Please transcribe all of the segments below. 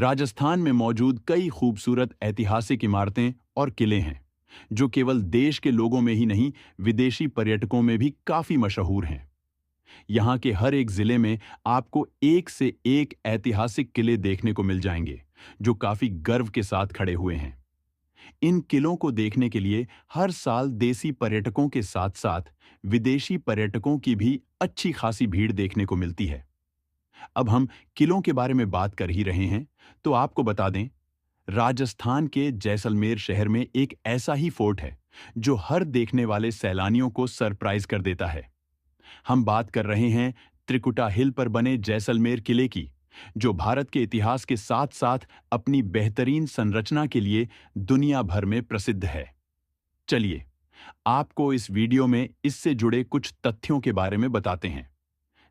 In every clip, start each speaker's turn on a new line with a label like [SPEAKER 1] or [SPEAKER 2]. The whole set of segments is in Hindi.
[SPEAKER 1] राजस्थान में मौजूद कई खूबसूरत ऐतिहासिक इमारतें और किले हैं जो केवल देश के लोगों में ही नहीं, विदेशी पर्यटकों में भी काफी मशहूर हैं। यहाँ के हर एक जिले में आपको एक से एक ऐतिहासिक किले देखने को मिल जाएंगे जो काफी गर्व के साथ खड़े हुए हैं। इन किलों को देखने के लिए हर साल देसी पर्यटकों के साथ साथ विदेशी पर्यटकों की भी अच्छी खासी भीड़ देखने को मिलती है। अब हम किलों के बारे में बात कर ही रहे हैं, तो आपको बता दें, राजस्थान के जैसलमेर शहर में एक ऐसा ही फोर्ट है जो हर देखने वाले सैलानियों को सरप्राइज कर देता है। हम बात कर रहे हैं त्रिकुटा हिल पर बने जैसलमेर किले की, जो भारत के इतिहास के साथ साथ अपनी बेहतरीन संरचना के लिए दुनिया भर में प्रसिद्ध है। चलिए, आपको इस वीडियो में इससे जुड़े कुछ तथ्यों के बारे में बताते हैं।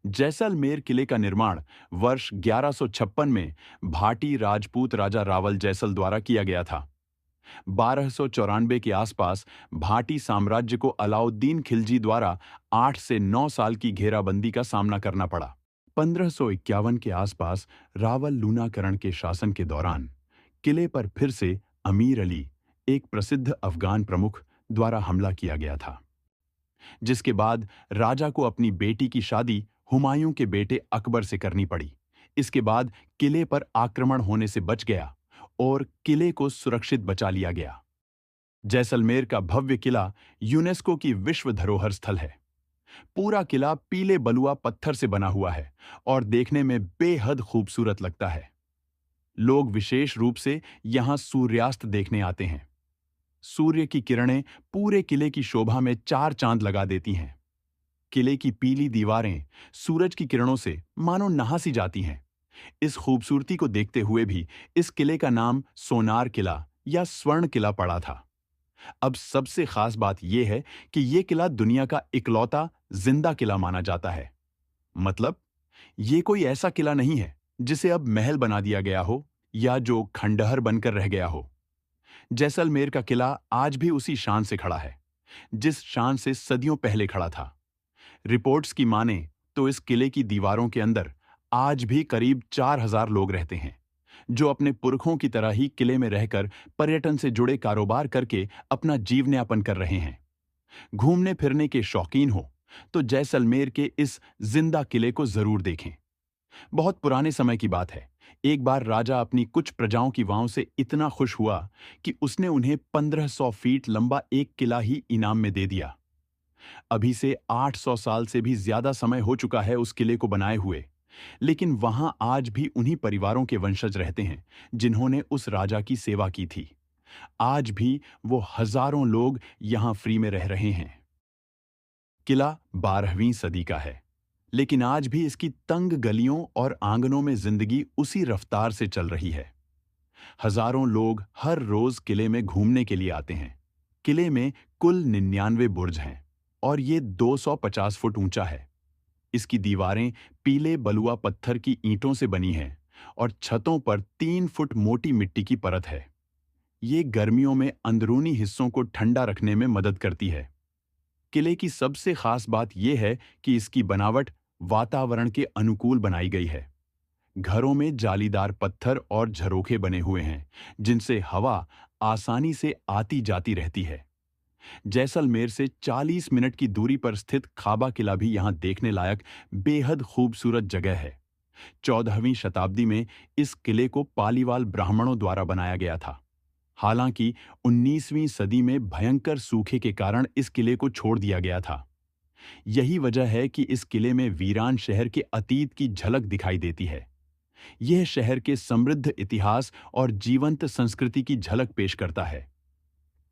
[SPEAKER 1] जैसलमेर किले का निर्माण वर्ष 1156 में भाटी राजपूत राजा रावल जैसल द्वारा किया गया था। 1294 के आसपास भाटी साम्राज्य को अलाउद्दीन खिलजी द्वारा 8 से 9 साल की घेराबंदी का सामना करना पड़ा। 1551 के आसपास रावल लूनाकरण के शासन के दौरान किले पर फिर से अमीर अली, एक प्रसिद्ध अफगान प्रमुख, द्वारा हमला किया गया था, जिसके बाद राजा को अपनी बेटी की शादी हुमायूं के बेटे अकबर से करनी पड़ी। इसके बाद किले पर आक्रमण होने से बच गया और किले को सुरक्षित बचा लिया गया। जैसलमेर का भव्य किला यूनेस्को की विश्व धरोहर स्थल है। पूरा किला पीले बलुआ पत्थर से बना हुआ है और देखने में बेहद खूबसूरत लगता है। लोग विशेष रूप से यहां सूर्यास्त देखने आते हैं। सूर्य की किरणें पूरे किले की शोभा में चार चांद लगा देती हैं। किले की पीली दीवारें सूरज की किरणों से मानो नहा सी जाती हैं। इस खूबसूरती को देखते हुए भी इस किले का नाम सोनार किला या स्वर्ण किला पड़ा था। अब सबसे खास बात यह है कि यह किला दुनिया का इकलौता जिंदा किला माना जाता है। मतलब, यह कोई ऐसा किला नहीं है जिसे अब महल बना दिया गया हो या जो खंडहर बनकर रह गया हो। जैसलमेर का किला आज भी उसी शान से खड़ा है जिस शान से सदियों पहले खड़ा था। रिपोर्ट्स की माने तो इस किले की दीवारों के अंदर आज भी करीब 4000 लोग रहते हैं, जो अपने पुरखों की तरह ही किले में रहकर पर्यटन से जुड़े कारोबार करके अपना जीवनयापन कर रहे हैं। घूमने फिरने के शौकीन हो तो जैसलमेर के इस जिंदा किले को जरूर देखें। बहुत पुराने समय की बात है। एक बार राजा अपनी कुछ प्रजाओं की वाहों से इतना खुश हुआ कि उसने उन्हें 1500 फीट लंबा एक किला ही इनाम में दे दिया। अभी से 800 साल से भी ज्यादा समय हो चुका है उस किले को बनाए हुए, लेकिन वहां आज भी उन्हीं परिवारों के वंशज रहते हैं जिन्होंने उस राजा की सेवा की थी। आज भी वो हजारों लोग यहां फ्री में रह रहे हैं। किला 12वीं सदी का है, लेकिन आज भी इसकी तंग गलियों और आंगनों में जिंदगी उसी रफ्तार से चल रही है। हजारों लोग हर रोज किले में घूमने के लिए आते हैं। किले में कुल 99 बुर्ज हैं और ये 250 फुट ऊंचा है। इसकी दीवारें पीले बलुआ पत्थर की ईंटों से बनी हैं और छतों पर 3 फुट मोटी मिट्टी की परत है। ये गर्मियों में अंदरूनी हिस्सों को ठंडा रखने में मदद करती है। किले की सबसे खास बात यह है कि इसकी बनावट वातावरण के अनुकूल बनाई गई है। घरों में जालीदार पत्थर और झरोखे बने हुए हैं जिनसे हवा आसानी से आती जाती रहती है। जैसलमेर से 40 मिनट की दूरी पर स्थित खाबा किला भी यहां देखने लायक बेहद खूबसूरत जगह है। 14वीं शताब्दी में इस किले को पालीवाल ब्राह्मणों द्वारा बनाया गया था। हालांकि 19वीं सदी में भयंकर सूखे के कारण इस किले को छोड़ दिया गया था। यही वजह है कि इस किले में वीरान शहर के अतीत की झलक दिखाई देती है। यह शहर के समृद्ध इतिहास और जीवंत संस्कृति की झलक पेश करता है।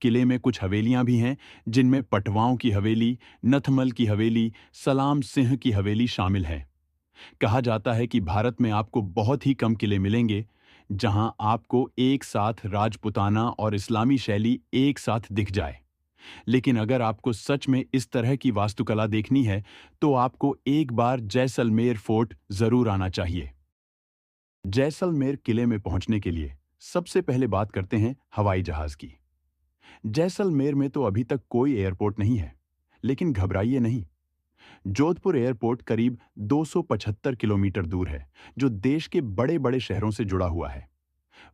[SPEAKER 1] किले में कुछ हवेलियां भी हैं जिनमें पटवाओं की हवेली, नथमल की हवेली, सलाम सिंह की हवेली शामिल है। कहा जाता है कि भारत में आपको बहुत ही कम किले मिलेंगे जहां आपको एक साथ राजपुताना और इस्लामी शैली एक साथ दिख जाए। लेकिन अगर आपको सच में इस तरह की वास्तुकला देखनी है तो आपको एक बार जैसलमेर फोर्ट जरूर आना चाहिए। जैसलमेर किले में पहुंचने के लिए सबसे पहले बात करते हैं हवाई जहाज की। जैसलमेर में तो अभी तक कोई एयरपोर्ट नहीं है, लेकिन घबराइए नहीं। जोधपुर एयरपोर्ट करीब 275 किलोमीटर दूर है, जो देश के बड़े बड़े शहरों से जुड़ा हुआ है।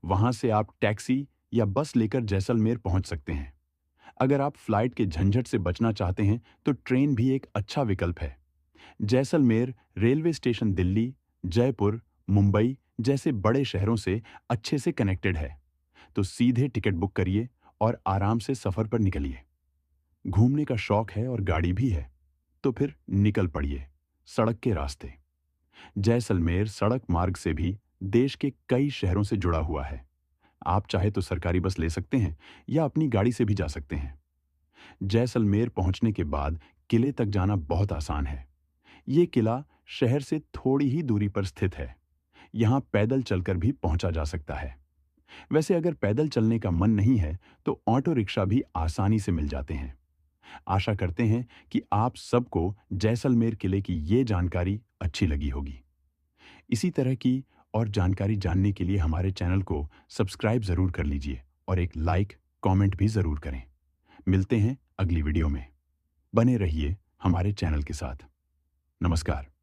[SPEAKER 1] वहां से आप टैक्सी या बस लेकर जैसलमेर पहुंच सकते हैं। अगर आप फ्लाइट के झंझट से बचना चाहते हैं तो ट्रेन भी एक अच्छा विकल्प है। जैसलमेर रेलवे स्टेशन दिल्ली, जयपुर, मुंबई जैसे बड़े शहरों से अच्छे से कनेक्टेड है, तो सीधे टिकट बुक करिए और आराम से सफर पर निकलिए। घूमने का शौक है और गाड़ी भी है, तो फिर निकल पड़िए सड़क के रास्ते। जैसलमेर सड़क मार्ग से भी देश के कई शहरों से जुड़ा हुआ है। आप चाहे तो सरकारी बस ले सकते हैं या अपनी गाड़ी से भी जा सकते हैं। जैसलमेर पहुंचने के बाद किले तक जाना बहुत आसान है। ये किला शहर से थोड़ी ही दूरी पर स्थित है। यहाँ पैदल चलकर भी पहुंचा जा सकता है। वैसे अगर पैदल चलने का मन नहीं है तो ऑटो रिक्शा भी आसानी से मिल जाते हैं। आशा करते हैं कि आप सबको जैसलमेर किले की ये जानकारी अच्छी लगी होगी। इसी तरह की और जानकारी जानने के लिए हमारे चैनल को सब्सक्राइब जरूर कर लीजिए और एक लाइक, कमेंट भी जरूर करें। मिलते हैं अगली वीडियो में। बने रहिए हमारे चैनल के साथ। नमस्कार।